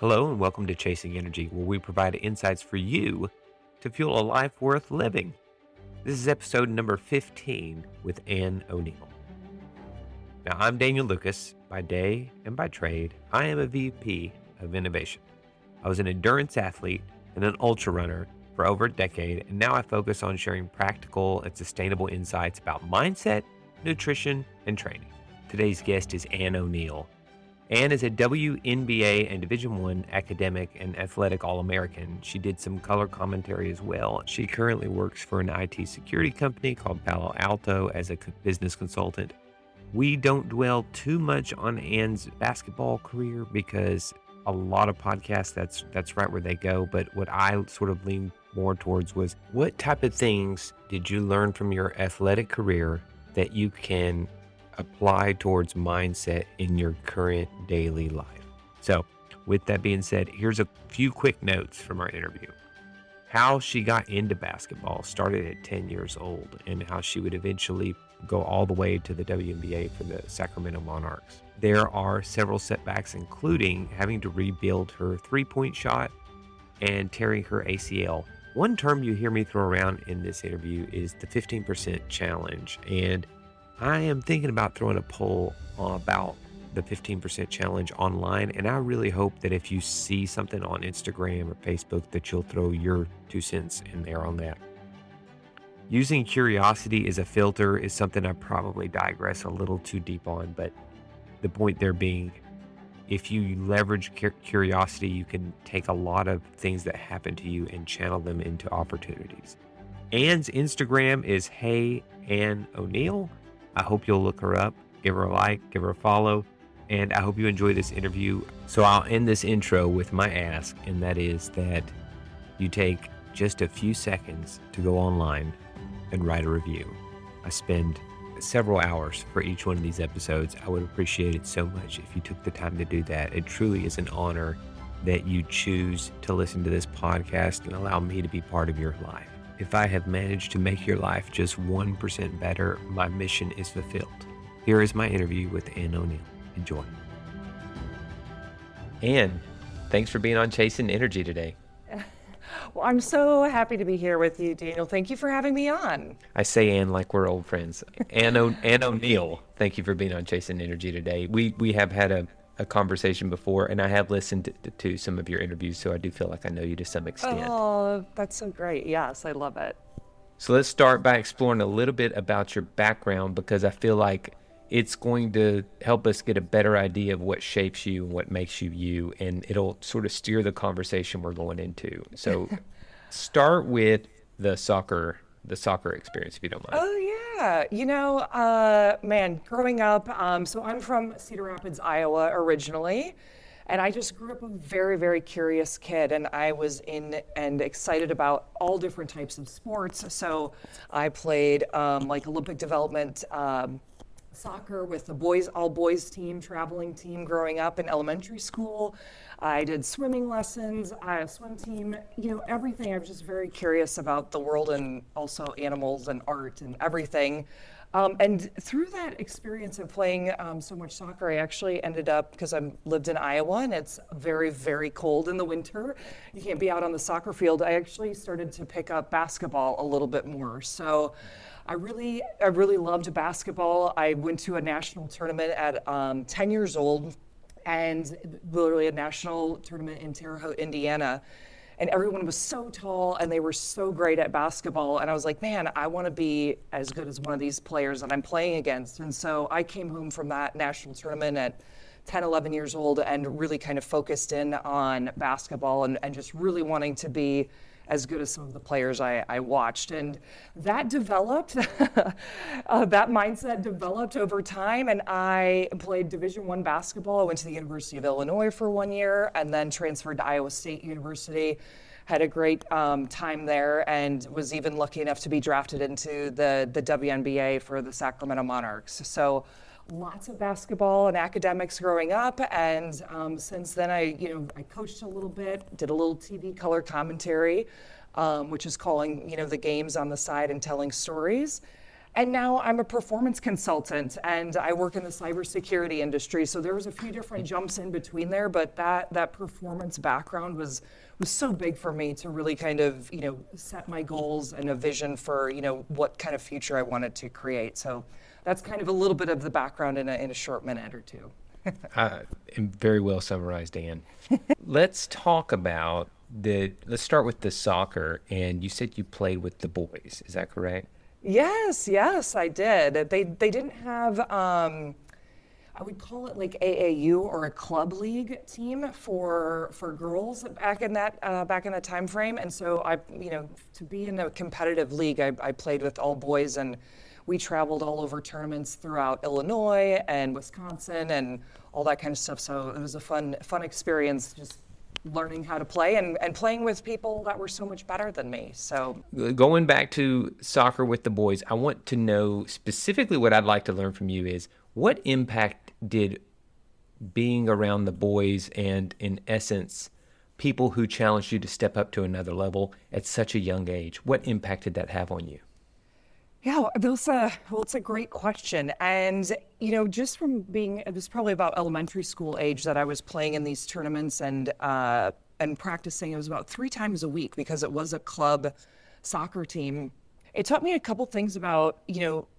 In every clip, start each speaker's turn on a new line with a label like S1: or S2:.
S1: Hello and welcome to Chasing Energy, where we provide insights for you to fuel a life worth living. This is episode number 15 with ONeil. Now, I'm Daniel Lucas. By day and by trade, I am a VP of innovation. I was an endurance athlete and an ultra runner for over a decade, and now I focus on sharing practical and sustainable insights about mindset, nutrition, and training. Today's guest is ONeil. Anne is a WNBA and Division I academic and athletic All-American. She did some color commentary as well. She currently works for an IT security company called Palo Alto as a business consultant. We don't dwell too much on Anne's basketball career because a lot of podcasts, that's right where they go. But what I sort of leaned more towards was, what type of things did you learn from your athletic career that you can apply towards mindset in your current daily life? So with that being said, here's a few quick notes from our interview. How she got into basketball started at 10 years old and how she would eventually go all the way to the WNBA for the Sacramento Monarchs. There are several setbacks, including having to rebuild her three-point shot and tearing her ACL. One term you hear me throw around in this interview is the 15% challenge, and I am thinking about throwing a poll about the 15% challenge online, and I really hope that if you see something on Instagram or Facebook that you'll throw your 2 cents in there on that. Using curiosity as a filter is something I probably digress a little too deep on, but the point there being, if you leverage curiosity, you can take a lot of things that happen to you and channel them into opportunities. Anne's Instagram is ONeil. I hope you'll look her up, give her a like, give her a follow, and I hope you enjoy this interview. So I'll end this intro with my ask, and that is that you take just a few seconds to go online and write a review. I spend several hours for each one of these episodes. I would appreciate it so much if you took the time to do that. It truly is an honor that you choose to listen to this podcast and allow me to be part of your life. If I have managed to make your life just 1% better, my mission is fulfilled. Here is my interview with ONeil. Enjoy. Anne, thanks for being on Chasing Energy today.
S2: Well, I'm so happy to be here with you, Daniel. Thank you for having me on.
S1: I say Anne like we're old friends. ONeil, thank you for being on Chasing Energy today. We have had a conversation before, and I have listened to some of your interviews, so I do feel like I know you to some extent.
S2: Oh, that's so great. Yes, I love it.
S1: So let's start by exploring a little bit about your background, because I feel like it's going to help us get a better idea of what shapes you and what makes you you, and it'll sort of steer the conversation we're going into. So start with the soccer experience, if you don't mind.
S2: Oh, yeah. Man, growing up, so I'm from Cedar Rapids, Iowa originally, and I just grew up a very, very curious kid, and I was in and excited about all different types of sports. So I played like Olympic development soccer with the all boys team, traveling team growing up in elementary school. I did swimming lessons, swim team, everything. I was just very curious about the world and also animals and art and everything. And through that experience of playing so much soccer, I actually ended up, because I lived in Iowa and it's very, very cold in the winter, you can't be out on the soccer field, I actually started to pick up basketball a little bit more. So I really loved basketball. I went to a national tournament at 10 years old, and literally a national tournament in Terre Haute, Indiana. And everyone was so tall and they were so great at basketball. And I was like, man, I want to be as good as one of these players that I'm playing against. And so I came home from that national tournament at 10, 11 years old and really kind of focused in on basketball and just really wanting to be as good as some of the players I watched. And that developed, that mindset developed over time. And I played Division I basketball. I went to the University of Illinois for 1 year and then transferred to Iowa State University. Had a great time there and was even lucky enough to be drafted into the WNBA for the Sacramento Monarchs. So lots of basketball and academics growing up, and since then I coached a little bit, did a little TV color commentary, which is calling the games on the side and telling stories. And now I'm a performance consultant and I work in the cybersecurity industry. So there was a few different jumps in between there, but that performance background was so big for me to really kind of, set my goals and a vision for, what kind of future I wanted to create. So that's kind of a little bit of the background in a short minute or two.
S1: Very well summarized, Ann. Let's start with the soccer. And you said you played with the boys. Is that correct?
S2: Yes, I did. They didn't have I would call it like AAU or a club league team for girls back in that time frame. And so to be in a competitive league, I played with all boys, and we traveled all over tournaments throughout Illinois and Wisconsin and all that kind of stuff. So it was a fun experience, just learning how to play and playing with people that were so much better than me. So
S1: going back to soccer with the boys, I want to know specifically what I'd like to learn from you is what impact did being around the boys and, in essence, people who challenged you to step up to another level at such a young age, what impact did that have on you?
S2: Yeah, it's a great question. And, just from it was probably about elementary school age that I was playing in these tournaments and practicing. It was about 3 times a week because it was a club soccer team. It taught me a couple things about,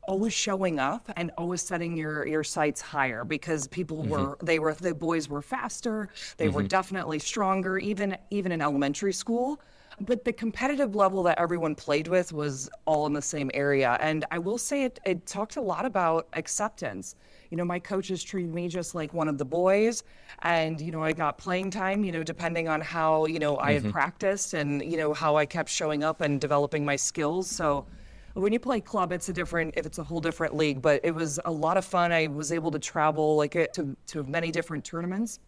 S2: always showing up and always setting your sights higher, because people the boys were faster. They were definitely stronger, even in elementary school. But the competitive level that everyone played with was all in the same area. And I will say it talked a lot about acceptance. My coaches treated me just like one of the boys. And, I got playing time, depending on how, I had practiced and, how I kept showing up and developing my skills. So when you play club, it's a whole different league. But it was a lot of fun. I was able to travel to many different tournaments.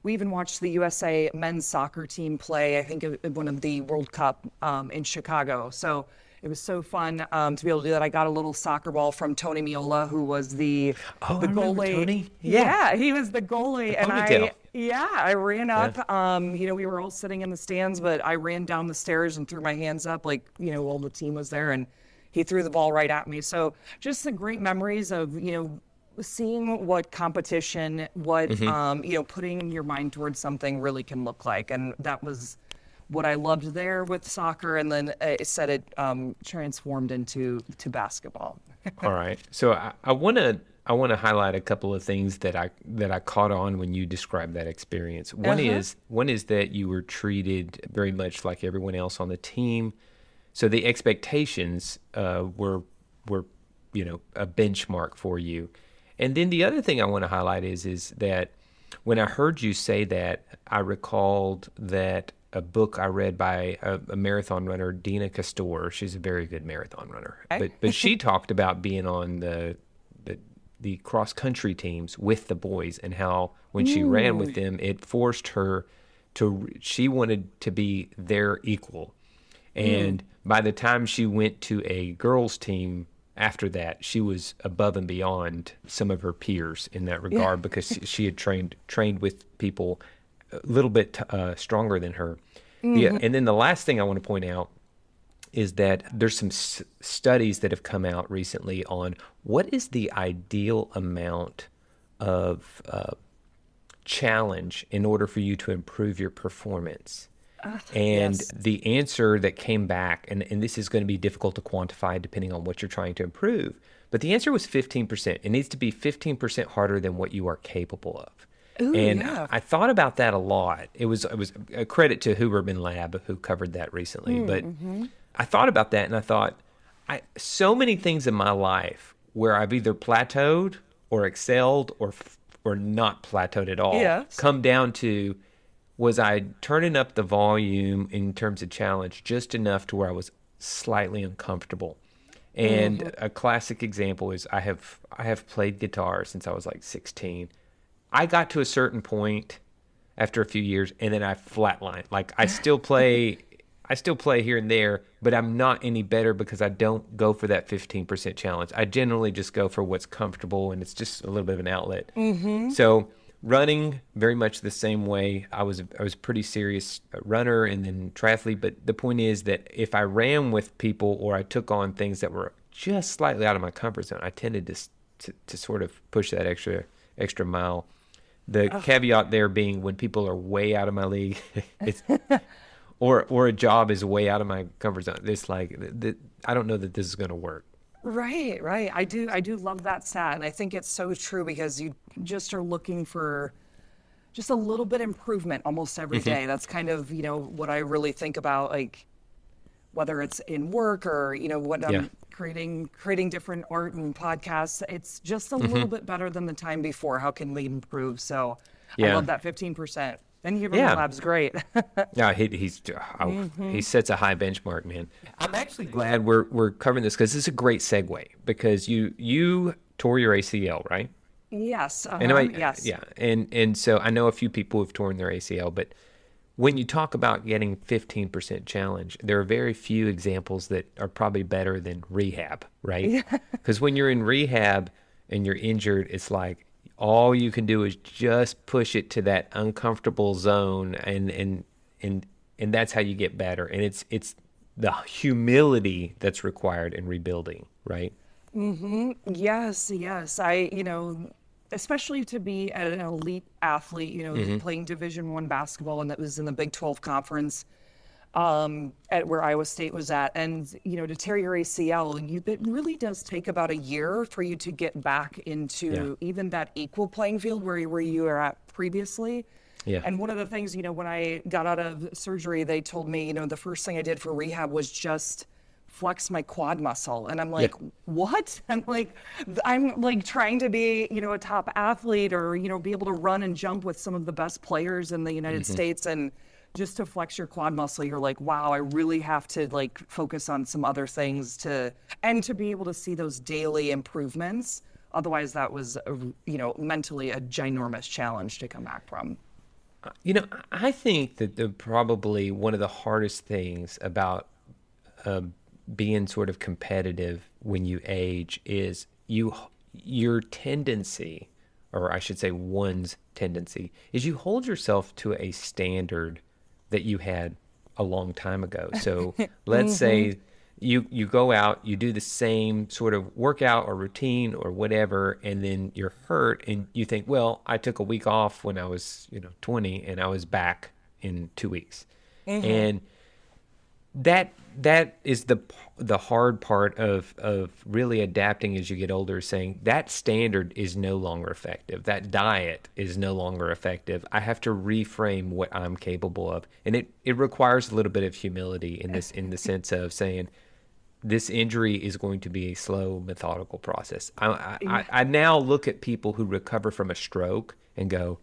S2: We even watched the USA men's soccer team play, I think, at one of the World Cup in Chicago. So it was so fun to be able to do that. I got a little soccer ball from Tony Miola, who was the goalie.
S1: Tony?
S2: Yeah, he was the goalie. And
S1: ponytail.
S2: I ran up. We were all sitting in the stands, but I ran down the stairs and threw my hands up like, all the team was there. And he threw the ball right at me. So just the great memories of, seeing what competition, putting your mind towards something really can look like. And that was what I loved there with soccer. And then it transformed into basketball.
S1: All right. So I want to highlight a couple of things that I caught on when you described that experience. One is that you were treated very much like everyone else on the team. So the expectations were a benchmark for you. And then the other thing I want to highlight is that when I heard you say that, I recalled that a book I read by a marathon runner, Dina Castor. She's a very good marathon runner.
S2: Okay.
S1: But she talked about being on the cross-country teams with the boys, and how when she ran with them, it forced her she wanted to be their equal. And by the time she went to a girls' team, after that, she was above and beyond some of her peers in that regard, because she had trained with people a little bit stronger than her. And then the last thing I want to point out is that there's some studies that have come out recently on what is the ideal amount of challenge in order for you to improve your performance. The answer that came back, and this is going to be difficult to quantify depending on what you're trying to improve, but the answer was 15%. It needs to be 15% harder than what you are capable of. I thought about that a lot. It was a credit to Huberman Lab, who covered that recently. But I thought about that, and I thought, so many things in my life where I've either plateaued or excelled or not plateaued at all come down to, was I turning up the volume in terms of challenge just enough to where I was slightly uncomfortable. And a classic example is I have played guitar since I was like 16. I got to a certain point after a few years, and then I flatlined. Like I still play here and there, but I'm not any better because I don't go for that 15% challenge. I generally just go for what's comfortable, and it's just a little bit of an outlet. So running, very much the same way. I was a pretty serious runner and then triathlete, but the point is that if I ran with people or I took on things that were just slightly out of my comfort zone, I tended to sort of push that extra mile. The caveat there being when people are way out of my league, it's, or a job is way out of my comfort zone. It's like, I don't know that this is going to work.
S2: Right. I do love that stat. And I think it's so true because you just are looking for just a little bit improvement almost every day. That's kind of, what I really think about, like, whether it's in work or, what I'm creating different art and podcasts. It's just a little bit better than the time before. How can we improve? So I love that 15%. And Human Lab's great.
S1: Yeah, he sets a high benchmark, man. I'm actually glad we're covering this because this is a great segue because you tore your ACL, right?
S2: Yes.
S1: Yes. Yeah. And so I know a few people who've torn their ACL, but when you talk about getting 15% challenge, there are very few examples that are probably better than rehab, right? Because when you're in rehab and you're injured, it's like all you can do is just push it to that uncomfortable zone, and that's how you get better. And it's the humility that's required in rebuilding, right?
S2: Yes. Especially to be an elite athlete, playing Division I basketball, and that was in the Big 12 conference at where Iowa State was at. And, to tear your ACL, it really does take about a year for you to get back into even that equal playing field where you were at previously.
S1: Yeah.
S2: And one of the things, when I got out of surgery, they told me, the first thing I did for rehab was just flex my quad muscle. And I'm like, what? I'm like trying to be, a top athlete or, be able to run and jump with some of the best players in the United States. And just to flex your quad muscle, you're like, wow, I really have to focus on some other things to be able to see those daily improvements. Otherwise that was, mentally a ginormous challenge to come back from.
S1: I think that probably one of the hardest things about being sort of competitive when you age is your tendency, or I should say one's tendency, is you hold yourself to a standard that you had a long time ago. So let's say you go out, you do the same sort of workout or routine or whatever, and then you're hurt and you think, well, I took a week off when I was 20 and I was back in 2 weeks. And that is the hard part of really adapting as you get older, saying that standard is no longer effective. That diet is no longer effective. I have to reframe what I'm capable of. And it requires a little bit of humility in the sense of saying this injury is going to be a slow, methodical process. I now look at people who recover from a stroke and go,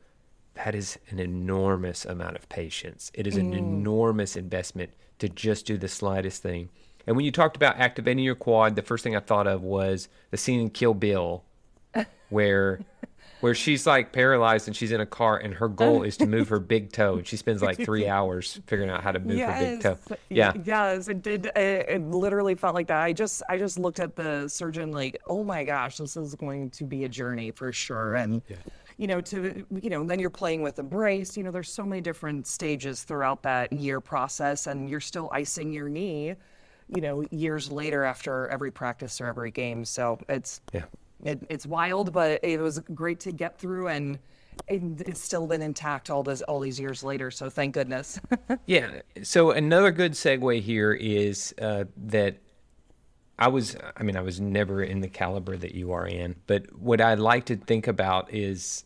S1: that is an enormous amount of patience. It is an enormous investment to just do the slightest thing. And when you talked about activating your quad, the first thing I thought of was the scene in Kill Bill where she's like paralyzed and she's in a car and her goal is to move her big toe. And she spends like 3 hours figuring out how to move her big toe. Yeah.
S2: Yes, it did. It literally felt like that. I just looked at the surgeon like, oh my gosh, this is going to be a journey for sure. And then you're playing with a brace. There's so many different stages throughout that year process, and you're still icing your knee, years later after every practice or every game. So it's wild, but it was great to get through, and it's still been intact all these years later. So thank goodness.
S1: Yeah. So another good segue here is that I was never in the caliber that you are in, but what I'd like to think about is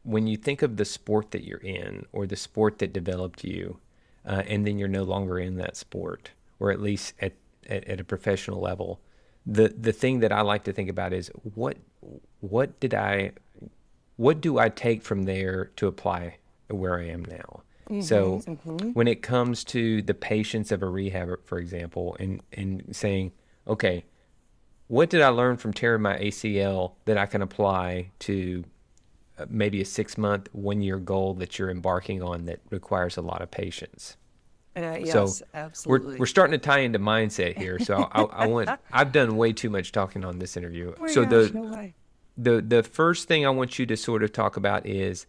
S1: when you think of the sport that you're in or the sport that developed you, and then you're no longer in that sport, or at least at a professional level, the thing that I like to think about is what do I take from there to apply where I am now? So when it comes to the patience of a rehab, for example, and saying, okay, what did I learn from tearing my ACL that I can apply to maybe a 6-month, 1-year goal that you're embarking on that requires a lot of patience?
S2: Yes,
S1: so
S2: absolutely.
S1: We're starting to tie into mindset here. So I've done way too much talking on this interview.
S2: Oh my
S1: so
S2: gosh, no way.
S1: The first thing I want you to sort of talk about is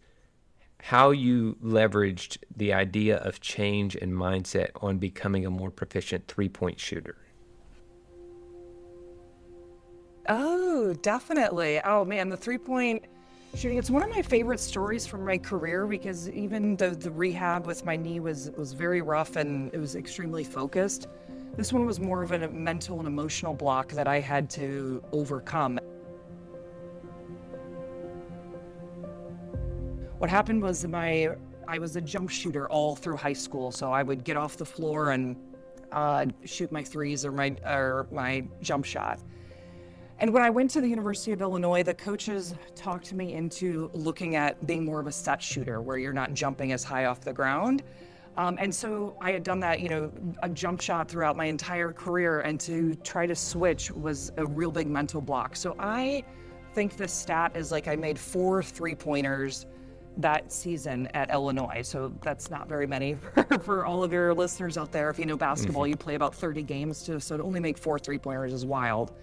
S1: how you leveraged the idea of change and mindset on becoming a more proficient 3-point shooter.
S2: Oh, definitely. Oh man, the 3-point shooting, it's one of my favorite stories from my career because even though the rehab with my knee was very rough and it was extremely focused, this one was more of a mental and emotional block that I had to overcome. What happened was I was a jump shooter all through high school, so I would get off the floor and shoot my threes or my jump shot. And when I went to the University of Illinois, the coaches talked me into looking at being more of a set shooter, where you're not jumping as high off the ground. And so I had done that, a jump shot throughout my entire career, and to try to switch was a real big mental block. So I think the stat is like I made 4 3-pointers that season at Illinois. So that's not very many for all of your listeners out there. If you know basketball, you play about 30 games so to only make 4 3-pointers is wild.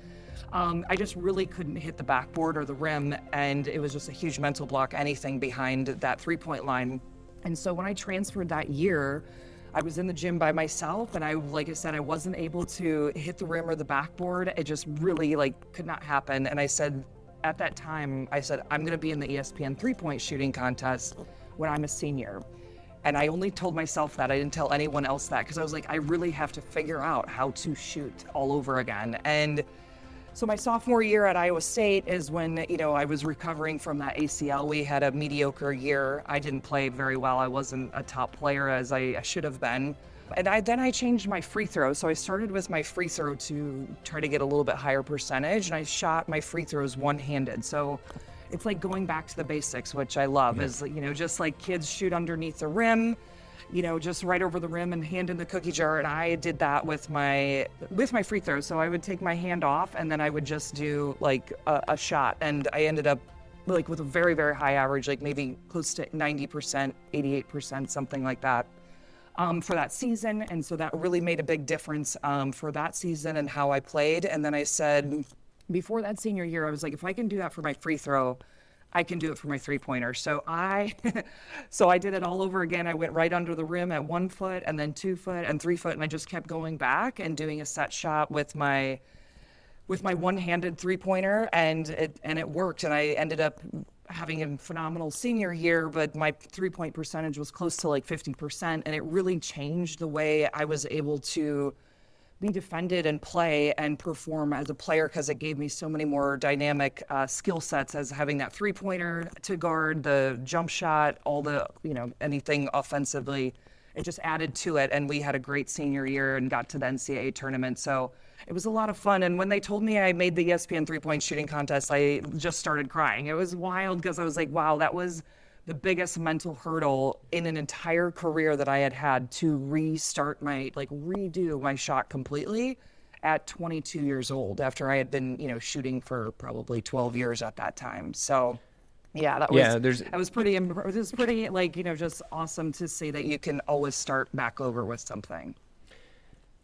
S2: I just really couldn't hit the backboard or the rim, and it was just a huge mental block, anything behind that 3-point line. And so when I transferred that year, I was in the gym by myself, and like I said, I wasn't able to hit the rim or the backboard. It just really could not happen. And at that time, I said, I'm going to be in the ESPN 3-point shooting contest when I'm a senior. And I only told myself that. I didn't tell anyone else that, because I was like, I really have to figure out how to shoot all over again. And so my sophomore year at Iowa State is when, I was recovering from that ACL. We had a mediocre year. I didn't play very well. I wasn't a top player as I should have been. And then I changed my free throw. So I started with my free throw to try to get a little bit higher percentage. And I shot my free throws one-handed. So it's like going back to the basics, which I love, is, just like kids shoot underneath the rim, just right over the rim and hand in the cookie jar. And I did that with my free throw. So I would take my hand off and then I would just do a shot. And I ended up with a very, very high average, maybe close to 90%, 88%, something like that. For that season. And so that really made a big difference for that season and how I played. And then I said, before that senior year, I was like, if I can do that for my free throw, I can do it for my 3-pointer. So I did it all over again. I went right under the rim at 1 foot and then 2 foot and 3 foot. And I just kept going back and doing a set shot with my one-handed 3-pointer, and it worked. And I ended up having a phenomenal senior year, but my 3-point percentage was close to 50%. And it really changed the way I was able to be defended and play and perform as a player, because it gave me so many more dynamic skill sets as having that 3-pointer to guard, the jump shot, all the, anything offensively. It just added to it. And we had a great senior year and got to the NCAA tournament. So it was a lot of fun. And when they told me I made the ESPN 3-point shooting contest, I just started crying. It was wild, because I was like, wow, that was the biggest mental hurdle in an entire career that I had to restart redo my shot completely at 22 years old, after I had been, shooting for probably 12 years at that time. So yeah, that was pretty just awesome to see that you can always start back over with something.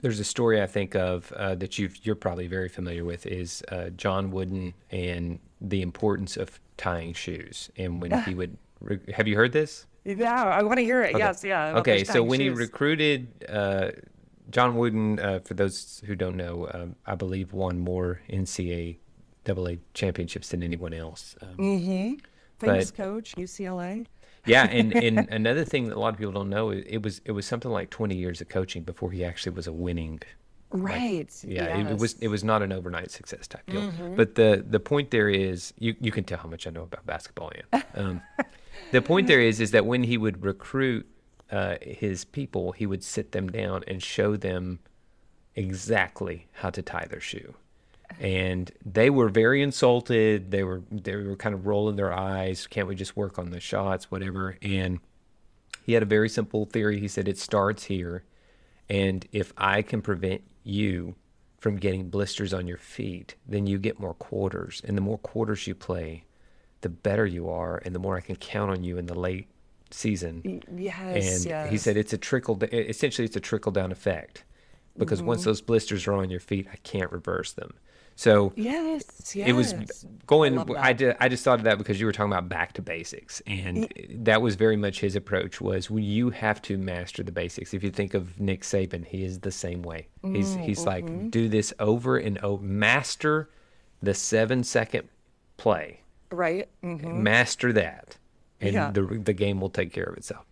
S1: There's a story I think of that you're probably very familiar with, is John Wooden and the importance of tying shoes. And when he would, have you heard this?
S2: Yeah, I want to hear it. Okay. Yes, yeah.
S1: Okay, so when he recruited John Wooden, for those who don't know, I believe won more NCAA championships than anyone else.
S2: Famous coach, UCLA.
S1: Yeah, and another thing that a lot of people don't know, it was something like 20 years of coaching before he actually was a winning.
S2: Right.
S1: It was not an overnight success type deal. But the point there is, you can tell how much I know about basketball, Ann. The point there is that when he would recruit his people, he would sit them down and show them exactly how to tie their shoe. And they were very insulted. They were kind of rolling their eyes. Can't we just work on the shots, whatever? And he had a very simple theory. He said, it starts here. And if I can prevent you from getting blisters on your feet, then you get more quarters. And the more quarters you play, the better you are, and the more I can count on you in the late season.
S2: Yes.
S1: And he said it's a trickle-down effect, because once those blisters are on your feet, I can't reverse them. So it was going. I just thought of that because you were talking about back to basics, and that was very much his approach. Was you have to master the basics. If you think of Nick Saban, he is the same way. He's like, do this over and over, master the 7-second play.
S2: Right. Mm-hmm.
S1: Master that, and
S2: Yeah.
S1: the game will take care of itself.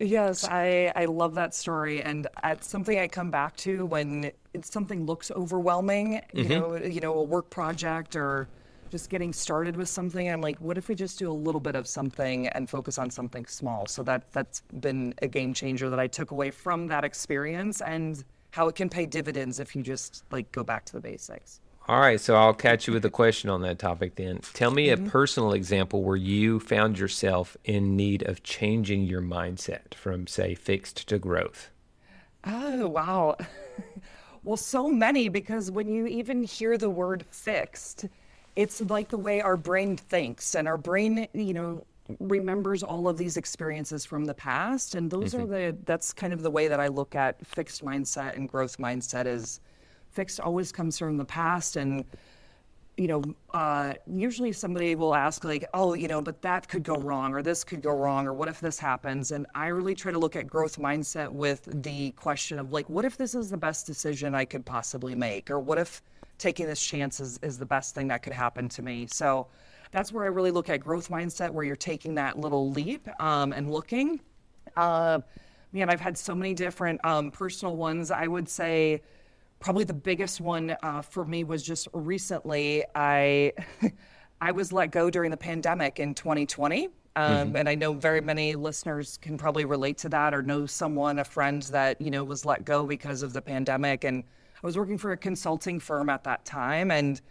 S2: Yes, I love that story, and it's something I come back to when something looks overwhelming, a work project or just getting started with something. I'm like, what if we just do a little bit of something and focus on something small? So that's been a game changer that I took away from that experience, and how it can pay dividends if you just like go back to the basics.
S1: All right, so I'll catch you with a question on that topic then. Tell me a personal example where you found yourself in need of changing your mindset from, say, fixed to growth.
S2: Oh, wow. Well, so many, because when you even hear the word fixed, it's like the way our brain thinks, and our brain, remembers all of these experiences from the past. And those are that's kind of the way that I look at fixed mindset and growth mindset. Is fixed always comes from the past. And usually somebody will ask like, oh, but that could go wrong, or this could go wrong, or what if this happens? And I really try to look at growth mindset with the question of like, what if this is the best decision I could possibly make? Or what if taking this chance is the best thing that could happen to me? So that's where I really look at growth mindset, where you're taking that little leap and looking. Man, I've had so many different personal ones. I would say probably the biggest one for me was just recently. I was let go during the pandemic in 2020. And I know very many listeners can probably relate to that, or know someone, a friend that, was let go because of the pandemic. And I was working for a consulting firm at that time, and,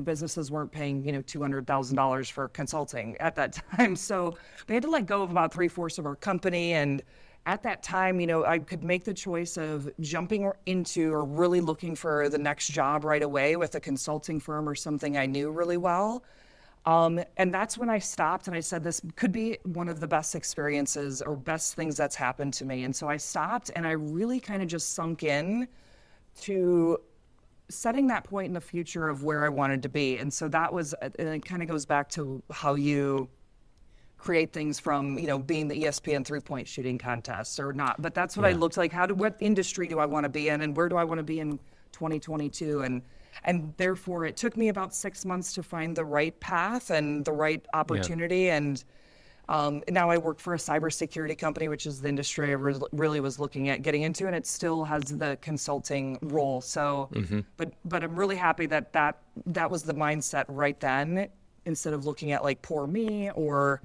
S2: businesses weren't paying, $200,000 for consulting at that time. So they had to let go of about 3/4 of our company. And at that time, I could make the choice of jumping into or really looking for the next job right away with a consulting firm or something I knew really well. And that's when I stopped and I said, this could be one of the best experiences or best things that's happened to me. And so I stopped and I really kind of just sunk in to setting that point in the future of where I wanted to be. And so that was, and it kind of goes back to how you create things from, being the ESPN 3-point shooting contest or not. But that's what I looked like. What industry do I want to be in, and where do I want to be in 2022? And therefore it took me about 6 months to find the right path and the right opportunity. And now I work for a cybersecurity company, which is the industry I really was looking at getting into, and it still has the consulting role. So, but I'm really happy that was the mindset right then, instead of looking at like, poor me, or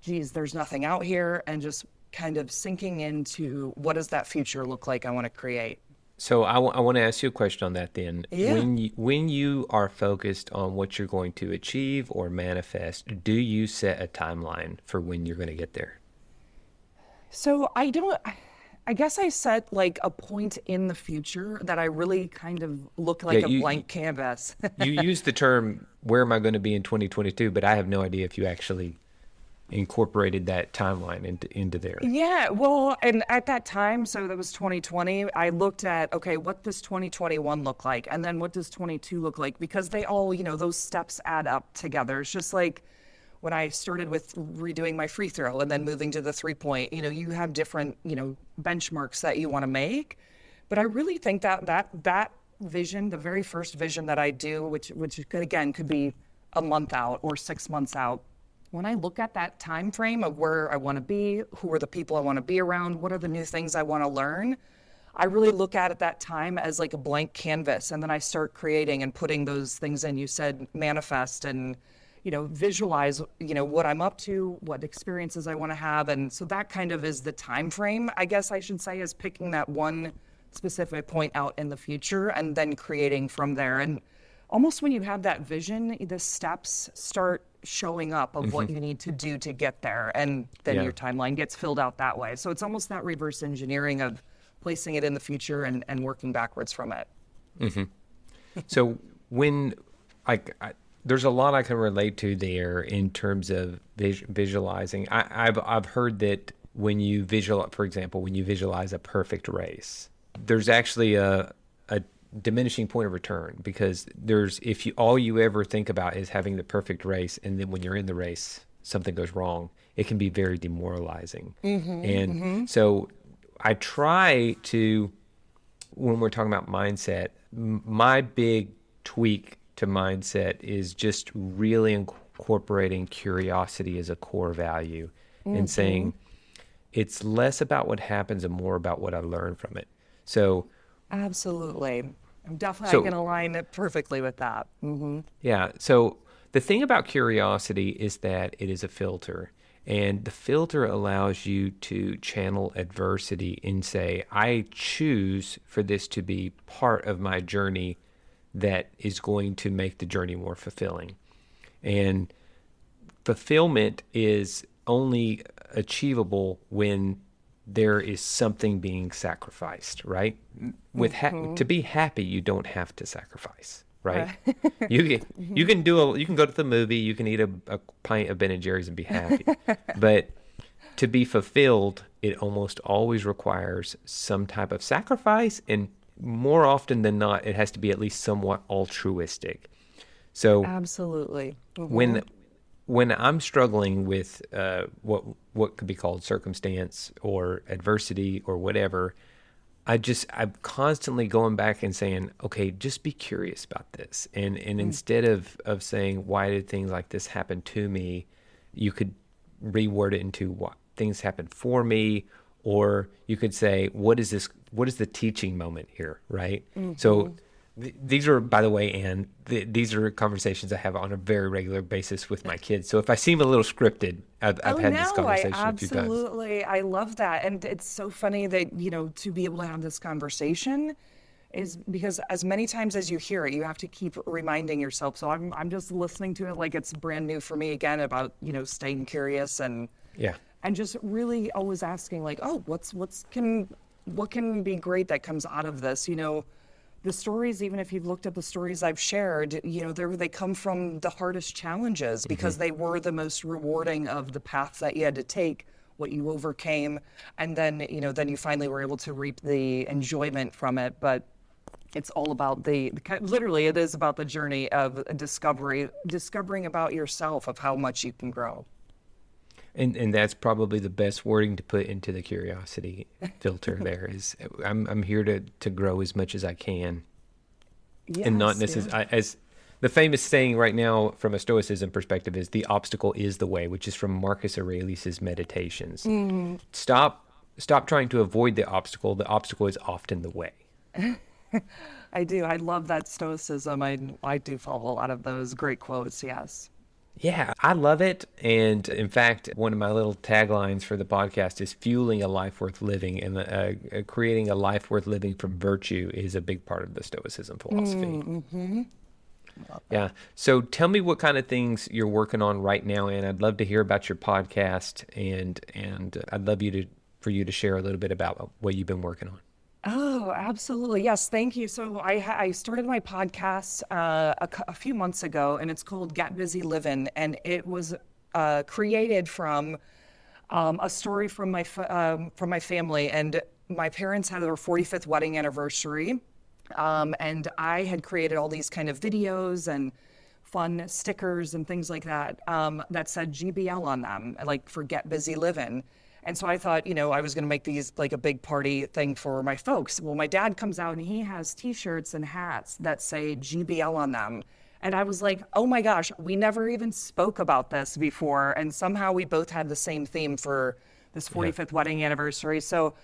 S2: geez, there's nothing out here, and just kind of sinking into what does that future look like I want to create.
S1: So I want to ask you a question on that then.
S2: Yeah.
S1: When you are focused on what you're going to achieve or manifest, do you set a timeline for when you're going to get there?
S2: So I guess I set like a point in the future that I really kind of look like a blank canvas.
S1: You use the term, where am I going to be in 2022? But I have no idea if you actually incorporated that timeline into there.
S2: Yeah, well, and at that time, so that was 2020, I looked at, okay, what does 2021 look like? And then what does 22 look like? Because they all, those steps add up together. It's just like when I started with redoing my free throw and then moving to the 3-point, you have different, benchmarks that you want to make. But I really think that vision, the very first vision that I do, which again could be a month out or 6 months out, when I look at that time frame of where I want to be, who are the people I want to be around, what are the new things I want to learn, I really look at that time as like a blank canvas. And then I start creating and putting those things in. You said manifest and, visualize, what I'm up to, what experiences I want to have. And so that kind of is the time frame, I guess I should say, is picking that one specific point out in the future and then creating from there. And almost when you have that vision, the steps start showing up of what you need to do to get there. And then your timeline gets filled out that way. So it's almost that reverse engineering of placing it in the future and working backwards from it.
S1: So when there's a lot I can relate to there in terms of visualizing. I've heard that when you visualize, for example, when you visualize a perfect race, there's actually a diminishing point of return, because if all you ever think about is having the perfect race, and then when you're in the race something goes wrong, it can be very demoralizing. So I try to, when we're talking about mindset, my big tweak to mindset is just really incorporating curiosity as a core value and saying it's less about what happens and more about what I learn from it. So
S2: Absolutely. I can align it perfectly with that.
S1: yeah. So the thing about curiosity is that it is a filter. And the filter allows you to channel adversity and say, I choose for this to be part of my journey that is going to make the journey more fulfilling. And fulfillment is only achievable when there is something being sacrificed, right? To be happy, you don't have to sacrifice, right? You can go to the movie, you can eat a pint of Ben and Jerry's and be happy. But to be fulfilled, it almost always requires some type of sacrifice, and more often than not, it has to be at least somewhat altruistic. So
S2: Absolutely.
S1: when I'm struggling with what could be called circumstance or adversity or whatever, I'm constantly going back and saying, okay, just be curious about this. And instead of saying, why did things like this happen to me, you could reword it into what things happened for me, or you could say, what is the teaching moment here, right? So these are, by the way, Anne, these are conversations I have on a very regular basis with my kids. So if I seem a little scripted, I've had this conversation a few times.
S2: Absolutely. I love that. And it's so funny that, to be able to have this conversation is because as many times as you hear it, you have to keep reminding yourself. So I'm just listening to it like it's brand new for me again about, staying curious and just really always asking like, oh, what can be great that comes out of this? The stories, even if you've looked at the stories I've shared, they come from the hardest challenges because they were the most rewarding of the paths that you had to take, what you overcame, and then you finally were able to reap the enjoyment from it. But it's all about literally, it is about the journey of discovering about yourself, of how much you can grow.
S1: And that's probably the best wording to put into the curiosity filter there is I'm here to grow as much as I can.
S2: Yes,
S1: and not necessarily, as the famous saying right now from a Stoicism perspective is, the obstacle is the way, which is from Marcus Aurelius's Meditations. Stop trying to avoid the obstacle is often the way.
S2: I do. I love that Stoicism. I do follow a lot of those great quotes, yes.
S1: Yeah, I love it. And in fact, one of my little taglines for the podcast is fueling a life worth living. And creating a life worth living from virtue is a big part of the Stoicism philosophy. Yeah. So tell me what kind of things you're working on right now, and I'd love to hear about your podcast, and I'd love for you to share a little bit about what you've been working on.
S2: Oh, absolutely. Yes, thank you. So I started my podcast a few months ago, and it's called Get Busy Livin', and it was created from a story from my family. And my parents had their 45th wedding anniversary, and I had created all these kind of videos and fun stickers and things like that that said GBL on them, like for Get Busy Livin'. And so I thought, I was going to make these like a big party thing for my folks. Well, my dad comes out and he has T-shirts and hats that say GBL on them. And I was like, oh my gosh, we never even spoke about this before. And somehow we both had the same theme for this 45th wedding anniversary. So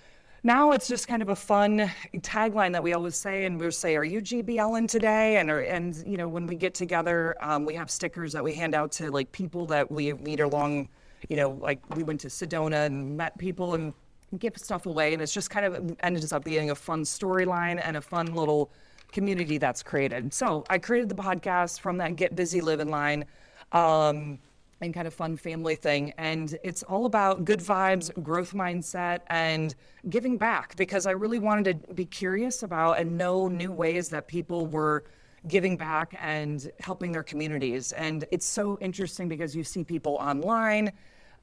S2: now it's just kind of a fun tagline that we always say. And we'll say, are you GBLing today? And when we get together, we have stickers that we hand out to like people that we meet along. Like we went to Sedona and met people and give stuff away. And it's just kind of ended up being a fun storyline and a fun little community that's created. So I created the podcast from that Get Busy Living line and kind of fun family thing. And it's all about good vibes, growth mindset, and giving back, because I really wanted to be curious about and know new ways that people were giving back and helping their communities. And it's so interesting because you see people online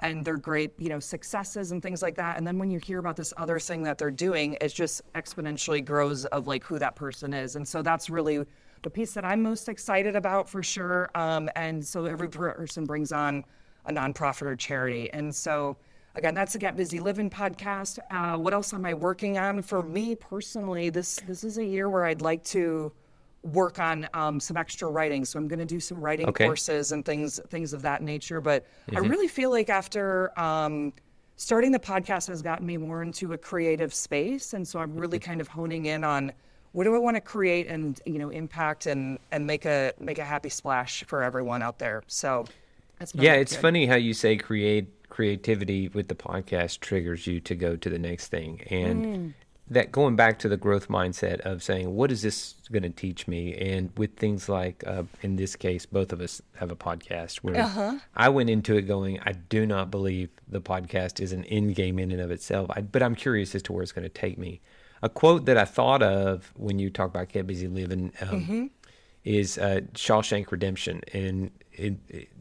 S2: and they're great, successes and things like that. And then when you hear about this other thing that they're doing, it just exponentially grows of like who that person is. And so that's really the piece that I'm most excited about for sure. And so every person brings on a nonprofit or charity. And so again, that's the Get Busy Living podcast. What else am I working on? For me personally, this is a year where I'd like to work on some extra writing. So I'm going to do some writing courses and things of that nature. But I really feel like after starting the podcast has gotten me more into a creative space. And so I'm really kind of honing in on what do I want to create and, impact and make a happy splash for everyone out there. So that's
S1: it's funny how you say creativity with the podcast triggers you to go to the next thing. And that going back to the growth mindset of saying, what is this going to teach me? And with things like, in this case, both of us have a podcast where I went into it going, I do not believe the podcast is an end game in and of itself, but I'm curious as to where it's going to take me. A quote that I thought of when you talk about Get Busy Living is Shawshank Redemption. And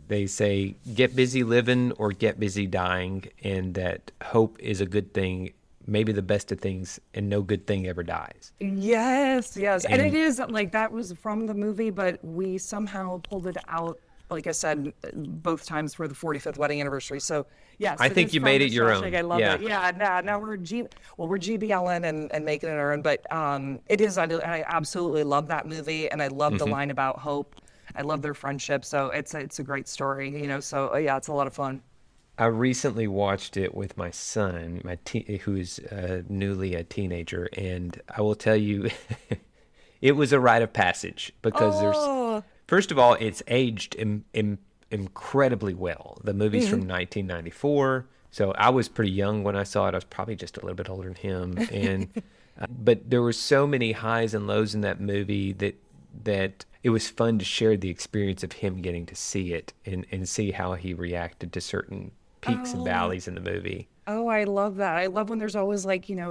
S1: they say, get busy living or get busy dying, and that hope is a good thing, maybe the best of things, and no good thing ever dies.
S2: Yes. And it is like that was from the movie, but we somehow pulled it out, like I said, both times for the 45th wedding anniversary. So, yes.
S1: I think you made it your own.
S2: I love it. Yeah, now we're GBLN and making it our own. But it is, I absolutely love that movie, and I love the line about hope. I love their friendship. So it's a great story, So, it's a lot of fun.
S1: I recently watched it with my son, who's newly a teenager, and I will tell you, it was a rite of passage because first of all, it's aged incredibly well. The movie's from 1994, so I was pretty young when I saw it. I was probably just a little bit older than him, and but there were so many highs and lows in that movie that it was fun to share the experience of him getting to see it and see how he reacted to certain peaks and valleys in the movie.
S2: Oh, I love that. I love when there's always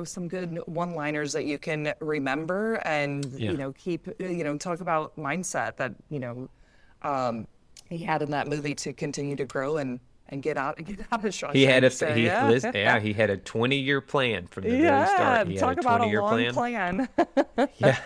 S2: some good one-liners that you can remember and, keep, talk about mindset that, he had in that movie to continue to grow and get out of Shawshank.
S1: He had he had a 20-year plan from the very start. He
S2: talk
S1: had a
S2: about
S1: 20-year
S2: a long plan.
S1: Yeah.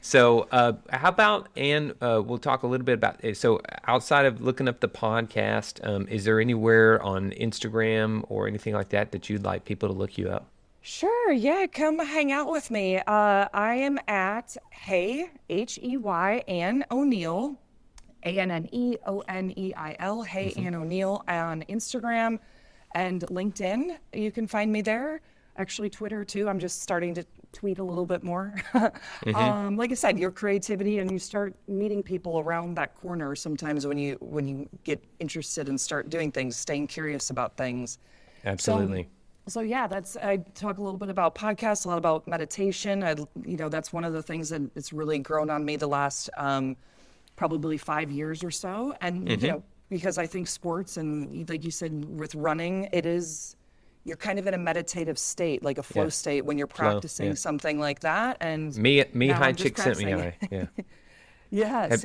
S1: So how about, Ann, we'll talk a little bit about, so outside of looking up the podcast, is there anywhere on Instagram or anything like that you'd like people to look you up?
S2: Sure, yeah, come hang out with me. I am at Hey, Hey, Ann ONeil, ANNEONEIL, Hey, Ann ONeil on Instagram and LinkedIn. You can find me there. Actually, Twitter too. I'm just starting to tweet a little bit more. Like I said, your creativity, and you start meeting people around that corner sometimes when you get interested and start doing things, staying curious about things.
S1: Absolutely.
S2: So yeah, I talk a little bit about podcasts, a lot about meditation. That's one of the things that it's really grown on me the last probably 5 years or so. And because I think sports and like you said with running, you're kind of in a meditative state, like a flow state when you're practicing something like that. And
S1: Mihai Csikszentmihalyi. Yeah.
S2: Yes,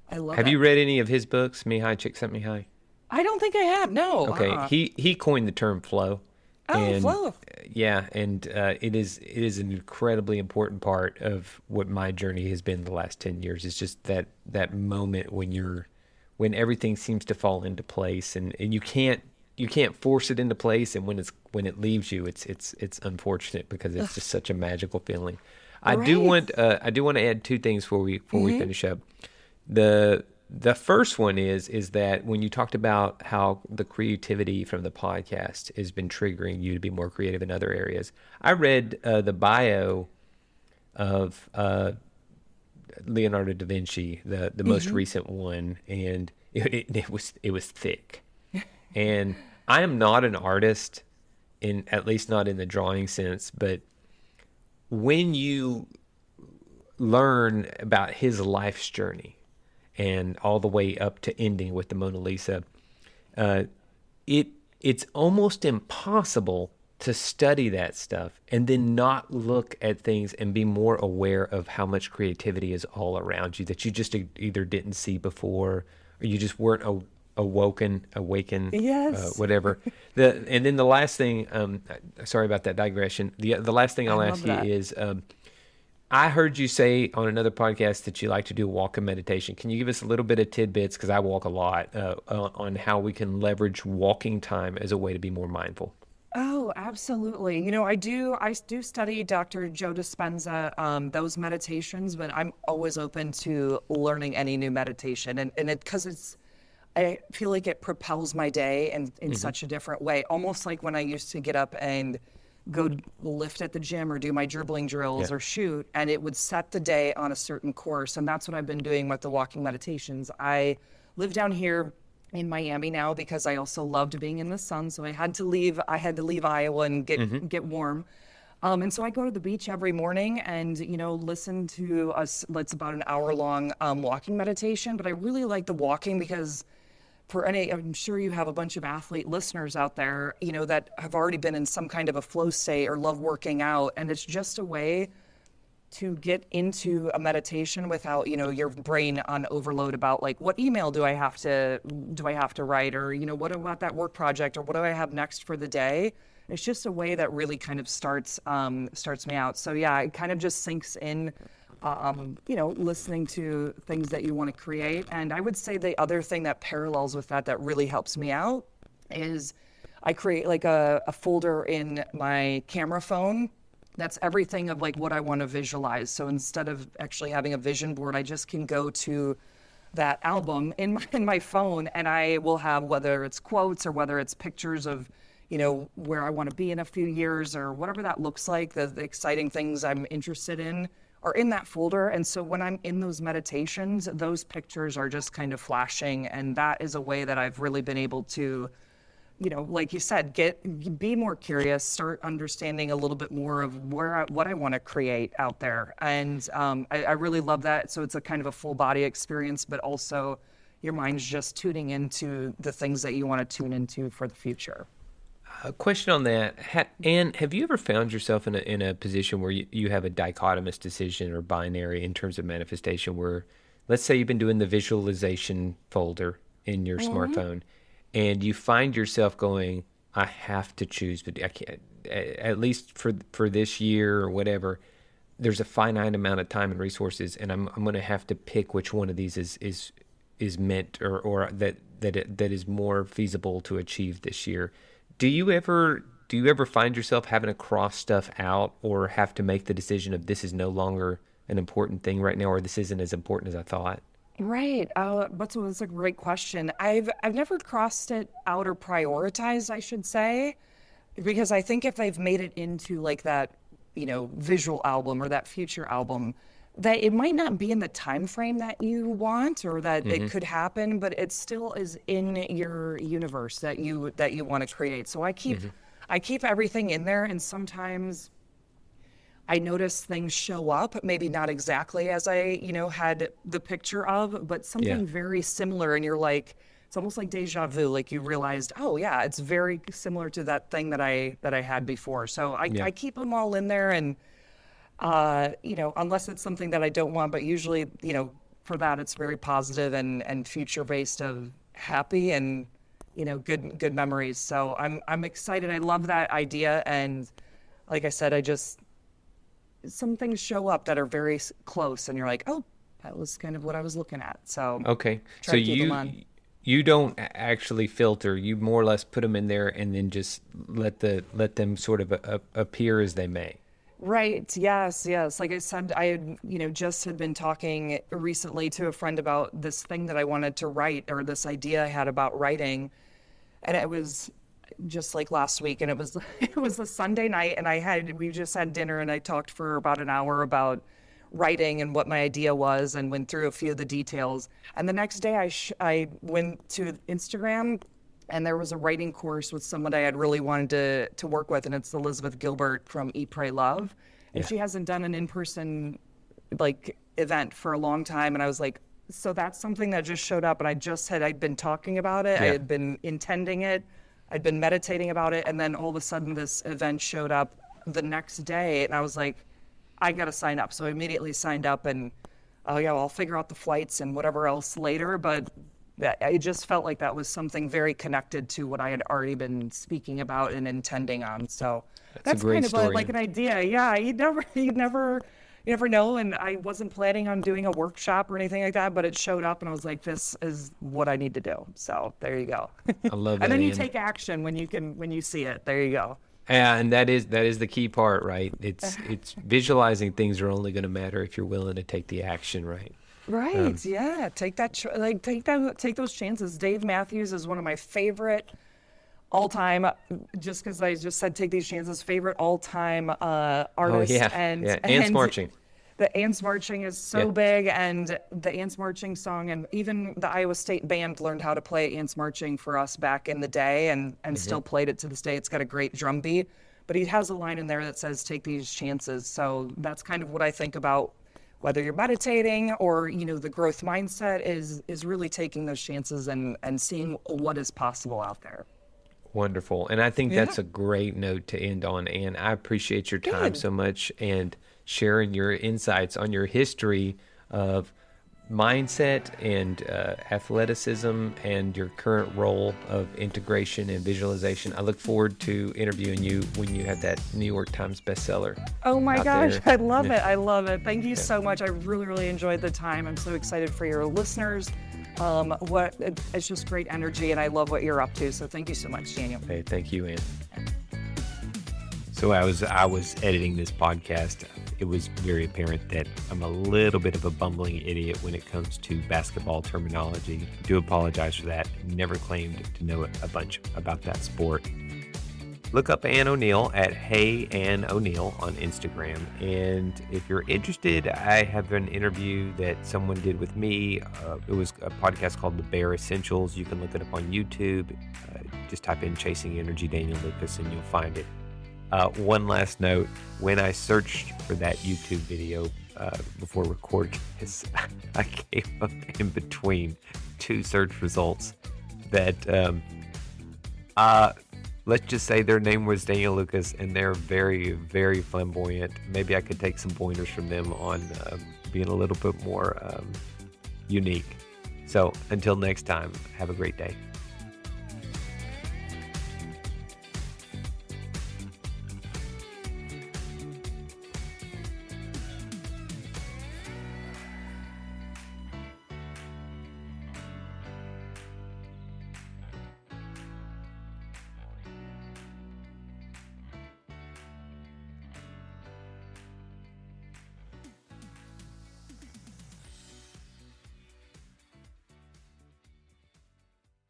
S2: I love it.
S1: Have you read any of his books, Mihai Csikszentmihalyi?
S2: I don't think I have, no.
S1: Okay, he coined the term flow.
S2: Flow.
S1: Yeah, and it is an incredibly important part of what my journey has been the last 10 years. It's just that moment when everything seems to fall into place, and you can't force it into place, and when it leaves you, it's unfortunate because it's just such a magical feeling. I do want to add two things before we finish up. The first one is that when you talked about how the creativity from the podcast has been triggering you to be more creative in other areas, I read the bio of Leonardo da Vinci, the most recent one, and it was thick. And I am not an artist, at least not in the drawing sense, but when you learn about his life's journey and all the way up to ending with the Mona Lisa, it's almost impossible to study that stuff and then not look at things and be more aware of how much creativity is all around you that you just either didn't see before or you just weren't awakened, whatever. And then the last thing, sorry about that digression. The last thing I'll ask you is, I heard you say on another podcast that you like to do walking meditation. Can you give us a little bit of tidbits, because I walk a lot, on how we can leverage walking time as a way to be more mindful?
S2: Oh, Oh, absolutely. I do study Dr. Joe Dispenza, those meditations, but I'm always open to learning any new meditation. And because I feel like it propels my day in such a different way. Almost like when I used to get up and go lift at the gym or do my dribbling drills or shoot, and it would set the day on a certain course. And that's what I've been doing with the walking meditations. I live down here in Miami now because I also loved being in the sun. So I had to leave Iowa and get warm. And so I go to the beach every morning and, listen to it's about an hour long walking meditation. But I really like the walking because I'm sure you have a bunch of athlete listeners out there, that have already been in some kind of a flow state or love working out. And it's just a way to get into a meditation without, your brain on overload about like, what email do I have to write? Or, what about that work project? Or what do I have next for the day? It's just a way that really kind of starts me out. So yeah, it kind of just sinks in, listening to things that you want to create. And I would say the other thing that parallels with that really helps me out is I create like a folder in my camera phone. That's everything of like what I want to visualize. So instead of actually having a vision board, I just can go to that album in my phone, and I will have, whether it's quotes or whether it's pictures of, where I want to be in a few years or whatever that looks like, the exciting things I'm interested in are in that folder. And so when I'm in those meditations, those pictures are just kind of flashing. And that is a way that I've really been able to, like you said, be more curious, start understanding a little bit more of what I want to create out there. And I really love that. So it's a kind of a full body experience, but also your mind's just tuning into the things that you want to tune into for the future.
S1: A question on that, Anne, have you ever found yourself in a position where you have a dichotomous decision or binary in terms of manifestation where, let's say you've been doing the visualization folder in your smartphone, and you find yourself going, I have to choose, but I can't, at least for this year or whatever, there's a finite amount of time and resources, and I'm going to have to pick which one of these is meant or that is more feasible to achieve this year. Do you ever find yourself having to cross stuff out or have to make the decision of this is no longer an important thing right now, or this isn't as important as I thought?
S2: Right. That's a great question. I've never crossed it out or prioritized, I should say, because I think if I've made it into like that, visual album or that future album, that it might not be in the time frame that you want or that it could happen, but it still is in your universe that you want to create. So I keep everything in there, and sometimes I notice things show up, maybe not exactly as I, had the picture of, but something very similar, and you're like, it's almost like deja vu, like you realized, oh yeah, it's very similar to that thing that I had before. So I keep them all in there, and unless it's something that I don't want, but usually, for that, it's very positive and future based of happy and, good memories. So I'm excited. I love that idea. And like I said, some things show up that are very close and you're like, oh, that was kind of what I was looking at. So,
S1: okay. So you don't actually filter, you more or less put them in there and then just let them sort of appear as they may.
S2: Right. Yes. Like I said, I had, just had been talking recently to a friend about this thing that I wanted to write, or this idea I had about writing. And it was just like last week, and it was a Sunday night, and we just had dinner, and I talked for about an hour about writing and what my idea was and went through a few of the details. And the next day I went to Instagram, and there was a writing course with someone I had really wanted to work with, and it's Elizabeth Gilbert from Eat, Pray, Love. And she hasn't done an in-person event for a long time. And I was like, so that's something that just showed up, and I'd been talking about it. I had been intending it. I'd been meditating about it. And then all of a sudden this event showed up the next day, and I was like, I got to sign up. So I immediately signed up, and I'll figure out the flights and whatever else later. But I just felt like that was something very connected to what I had already been speaking about and intending on. So that's
S1: a great
S2: kind of
S1: story.
S2: like an idea. Yeah, you never know. And I wasn't planning on doing a workshop or anything like that, but it showed up, and I was like, this is what I need to do. So there you go.
S1: I love that.
S2: And then you take action when you see it. There you go.
S1: And that is the key part, right? It's visualizing things are only going to matter if you're willing to take the action, right?
S2: Right. Yeah. Take that. Take those chances. Dave Mathews is one of my favorite all time. Just because I just said take these chances. Favorite all time artists.
S1: Yeah. Ants marching.
S2: The Ants Marching is so big, and the Ants Marching song, and even the Iowa State band learned how to play Ants Marching for us back in the day, and still played it to this day. It's got a great drum beat, but he has a line in there that says, take these chances. So that's kind of what I think about, whether you're meditating or, the growth mindset is really taking those chances and seeing what is possible out there.
S1: Wonderful. And I think that's a great note to end on. And I appreciate your time so much and sharing your insights on your history of mindset and athleticism and your current role of integration and visualization. I look forward to interviewing you when you have that New York Times bestseller.
S2: Oh my gosh, I love it. I love it. Thank you so much. I really, really enjoyed the time. I'm so excited for your listeners. It's just great energy, and I love what you're up to. So thank you so much, Daniel.
S1: Hey, thank you, Ann. So I was editing this podcast. It was very apparent that I'm a little bit of a bumbling idiot when it comes to basketball terminology. I do apologize for that. Never claimed to know a bunch about that sport. Look up Ann ONeil at Hey Ann ONeil on Instagram. And if you're interested, I have an interview that someone did with me. It was a podcast called The Bare Essentials. You can look it up on YouTube. Just type in Chasing Energy Daniel Lucas and you'll find it. One last note, when I searched for that YouTube video before recording this, I came up in between two search results that, let's just say their name was Daniel Lucas, and they're very, very flamboyant. Maybe I could take some pointers from them on being a little bit more unique. So until next time, have a great day.